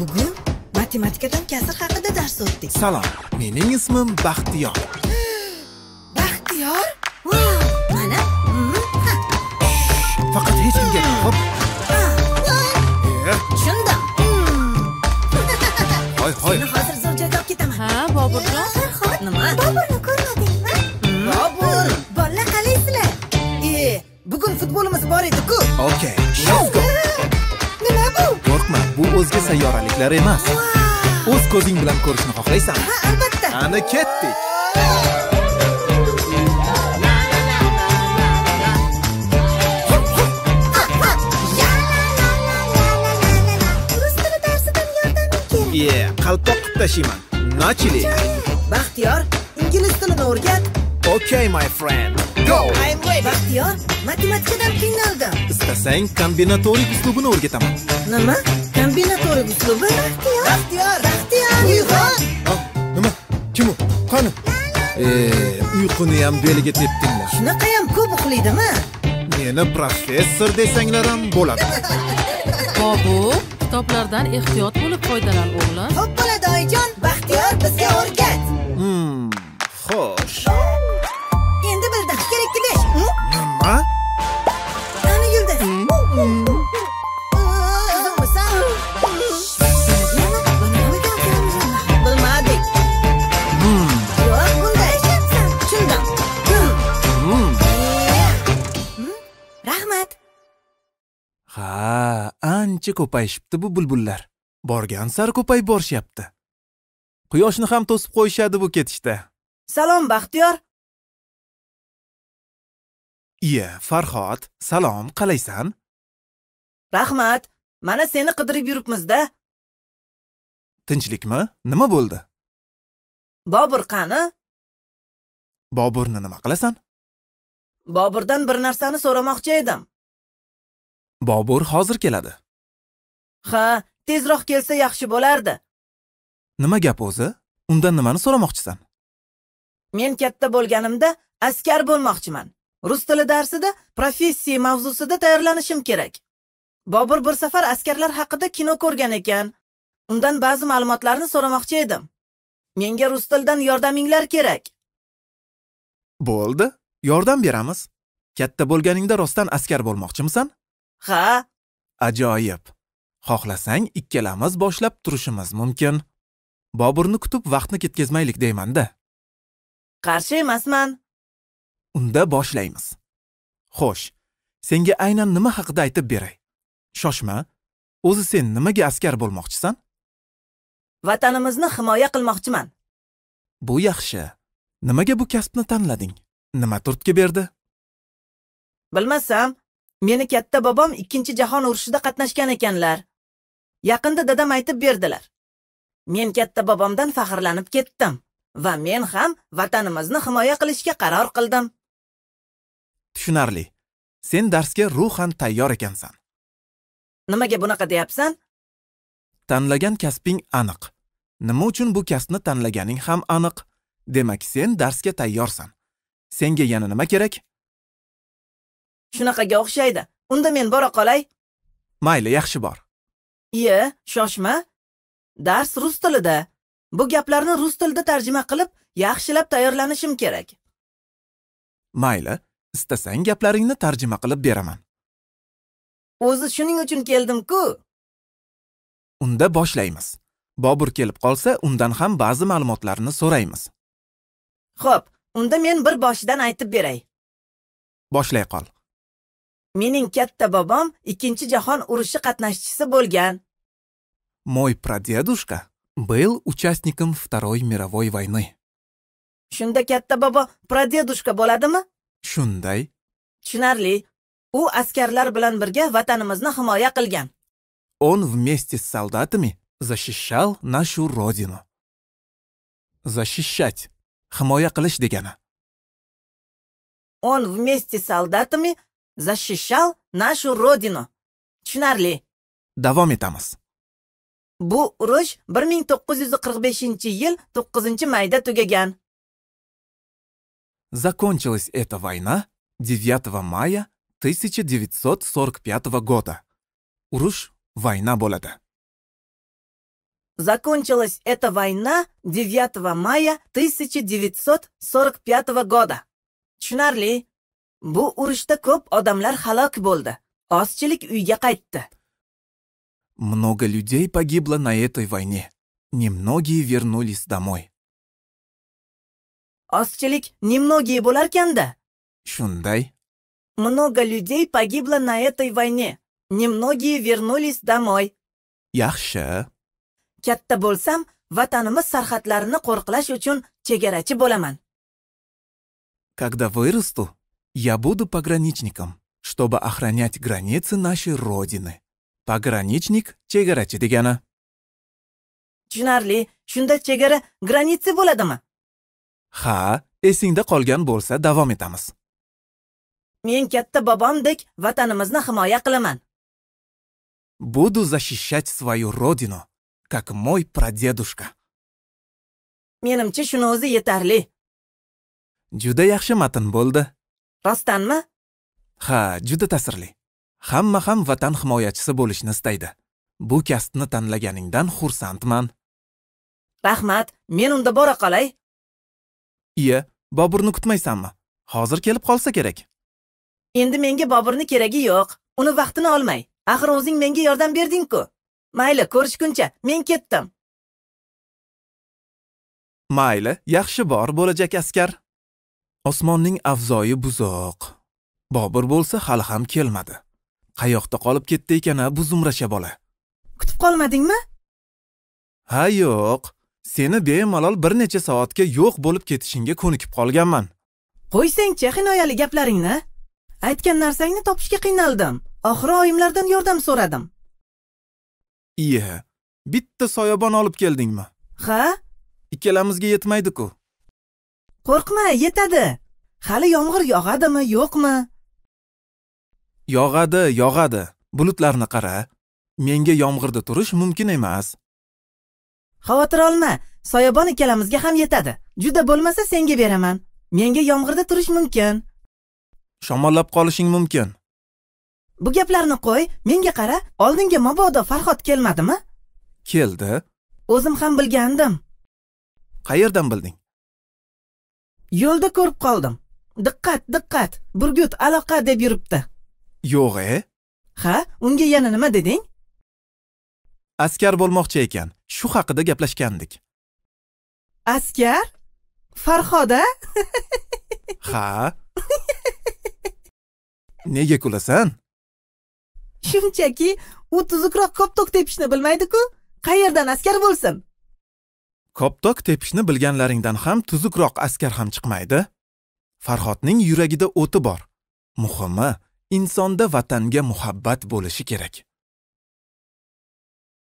Bugun matematikadan kasr haqida dars o'tdik. Salom, mening ismim Baxtiyor. Baxtiyor? Wow, mana. Faqat hech kimga hop. Tushundim. Hoy. Seni hozir zo'r joyga olib ketaman. Ha, Boburjon. Nima? Boburni ko'rmadingmi? Bobur, bolalar qalaysizlar? Bugun futbolimiz bor edi-ku. Okay, let's go. Nima bu? Qo'rqma, bu o'zga sayyoraliklar emas. O'z ko'zing bilan ko'rishni xohlaysanmi? Ha, albatta. Ana ketdik. Rus tili darsidan yordaming kerak. Qalpoq qilib tashiyman. Nachili. Baxtiyor, ingliz tilini o'rgat. Okay, my friend. Go. Baxtiyor, matematikadan qiynaldim. Istasang kombinatorik uslubini o'rgataman. Nima? Kombinatorik uslubi? Baxtiyor. Uyg'on. Nima? Kim u? Qani? Uyquni ham beliga tepdinglar. Shunaqa ham ko'p uxlaydimi? Meni professor desanglar ham bo'ladi. Bobur, kitoblardan ehtiyot bo'lib foydalan o'g'lim. Xo'p bo'ladi oyijon. Baxtiyor bizga o'rgat. Xo'sh. Endi bildim. Kerakli besh. Nima? Qani Yulduz? Qizimmisan? Bilmadik. Yo'q, bunday. Tushundim. Rahmat. Ha, ancha ko'payishibdi bu bulbullar. Borgan sari ko'payib borishyapti. Quyoshni ham to'sib qo'yishadi bu ketishda. Salom Baxtiyor. Farhod, salom, qalaysan? Rahmat. Mana seni qidirib yuribmiz-da. Tinchlikmi? Nima bo'ldi? Bobur qani? Boburni nima qilasan? Boburdan bir narsani so'ramoqchi edim. Bobur hozir keladi. Ha, tezroq kelsa yaxshi bo'lardi. Nima gap o'zi? Undan nimani so'ramoqchisan? Men katta bo'lganimda askar bo'lmoqchiman. Rus tili darsida professiya mavzusida tayyorlanishim kerak. Bobur bir safar askarlar haqida kino ko'rgan ekan. Undan ba'zi ma'lumotlarni so'ramoqchi edim. Menga rus tilidan yordaminglar kerak. Bo'ldi, yordam beramiz. Katta bo'lganingda rostdan askar bo'lmoqchimisan? Ha, Ajoyib. Xohlasang ikkalamiz boshlab turishimiz mumkin. Boburni kutib vaqtni ketkazmaylik deyman-da. qarshi emasman. Unda boshlaymiz. Xo'sh, senga aynan nima haqida aytib beray? Shoshma. O'zi sen nimaga askar bo'lmoqchisan? Vatanimizni himoya qilmoqchiman. Bu yaxshi. Nimaga bu kasbni tanlading? Nima turtki berdi? Bilmasam, meni katta bobom 2-jahon urushida qatnashgan ekanlar. Yaqinda dadam aytib berdilar. Men katta bobomdan faxrlanib ketdim va men ham vatanimizni himoya qilishga qaror qildim. Tushunarli. Sen darsga ruhan tayyor ekansan. Nimaga bunaqa deyapsan? Tanlagan kasbing aniq. Nima uchun bu kasbni tanlaganing ham aniq. Demak, sen darsga tayyorsan. Senga yana nima kerak? Shunaqaga o'xshaydi. Unda men bora qolay. Mayli, yaxshi bor. Shoshma. Dars rus tilida. Bu gaplarni rus tilida tarjima qilib, yaxshilab tayyorlanishim kerak. Mayli, istasang gaplaringni tarjima qilib beraman. O'zi shuning uchun keldim-ku. Unda boshlaymiz. Bobur kelib qolsa, undan ham ba'zi ma'lumotlarni so'raymiz. Xo'p, unda men bir boshidan aytib beray. Boshlay qol. Mening katta bobom 2-jahon urushi qatnashchisi bo'lgan. Мой прадедушка был участником Второй мировой войны. Shunda katta bobo pradedushka bo'ladimi? Shunday. Tushunarli. U askarlar bilan birga vatanimizni himoya qilgan. Он вместе с солдатами защищал нашу родину. Защищать. Himoya qilish degani. Он вместе с солдатами защищал нашу родину. Tushunarli. Davom etamiz. Bu urush 1945-yil 9-mayda tugagan. Закончилась эта война 9 мая 1945 года. Urush vayna bo'ladi. Закончилась эта война 9 мая 1945 года. Tushunarli. Bu urushda ko'p odamlar halok bo'ldi. Ozchilik uyga qaytdi. Много людей погибло на этой войне. Немногие вернулись домой. Ozchilik немногие bo'larkanda. Shunday. Много людей погибло на этой войне. Немногие вернулись домой. Yaxshi. Katta bo'lsam, vatanimiz sarhadlarini qo'riqlash uchun chegarachi bo'laman. Когда вырасту, я буду пограничником, чтобы охранять границы нашей Родины. Пограничник chegarachi degani. Tushunarli. Shunda chegara granitsi bo'ladimi? Ha, esingda qolgan bo'lsa davom etamiz. Men katta bobomdek vatanimizni himoya qilaman. Буду защищать свою родину, как мой прадедушка. Menimcha shuni o'zi yetarli. Juda yaxshi matn bo'ldi. Rostdanmi? Ha, juda ta'sirli. Hamma ham vatan himoyachisi bo'lishni istaydi. Bu kasbni tanlaganingdan xursandman. Rahmat. Men unda bora qolay. Iya, Boburni kutmaysanmi? Hozir kelib qolsa kerak. Endi menga Boburni keragi yo'q. Uni vaqtini olmay. Axir o'zing menga yordam berding-ku. Mayli, ko'rishguncha, men ketdim. Mayli, yaxshi bor bo'lajak askar. Osmonning avzoyi buzoq. Bobur bo'lsa hali ham kelmadi. Qayoqda qolib ketdi ekan-a bu zumrasha bola? Kutib qolmadingmi? Ha, yo'q. Seni bemalol bir necha soatga yo'q bo'lib ketishingga ko'nikib qolganman. Qo'ysang-chi xinoyali gaplaringni. Aytgan narsangni topishga qiynaldim. Oxiri oyimlardan yordam so'radim. Iya, bitta soyabon olib keldingmi? Ha? Ikkalamizga yetmaydi-ku. Qo'rqma, yetadi. Hali yomg'ir yog'adimi, yo'qmi? Yog'adi. Bulutlarni qara. Menga yomg'irda turish mumkin emas. Xavotir olma, soyabon ikkalamizga ham yetadi. Juda bo'lmasa senga beraman. Menga yomg'irda turish mumkin. Shamollab qolishing mumkin. Bu gaplarni qo'y, menga qara, oldinga mabodo Farhod kelmadimi? Keldi. O'zim ham bilgandim. Qayerdan bilding? Yo'lda ko'rib qoldim. Diqqat, burgut aloqa deb yuribdi. Yo'q-e? Ha, unga yana nima deding? Askar bo'lmoqchi ekan. Shu haqida gaplashgandik. Askar? Farhoda? Ha? Nega kulasan? Shunchaki u tuzukroq koptok tepishni bilmaydi-ku. Qayerdan askar bo'lsin? Koptok tepishni bilganlaringdan ham tuzukroq askar ham chiqmaydi. Farhodning yuragida o'ti bor. Muhimi, insonda vatanga muhabbat bo'lishi kerak.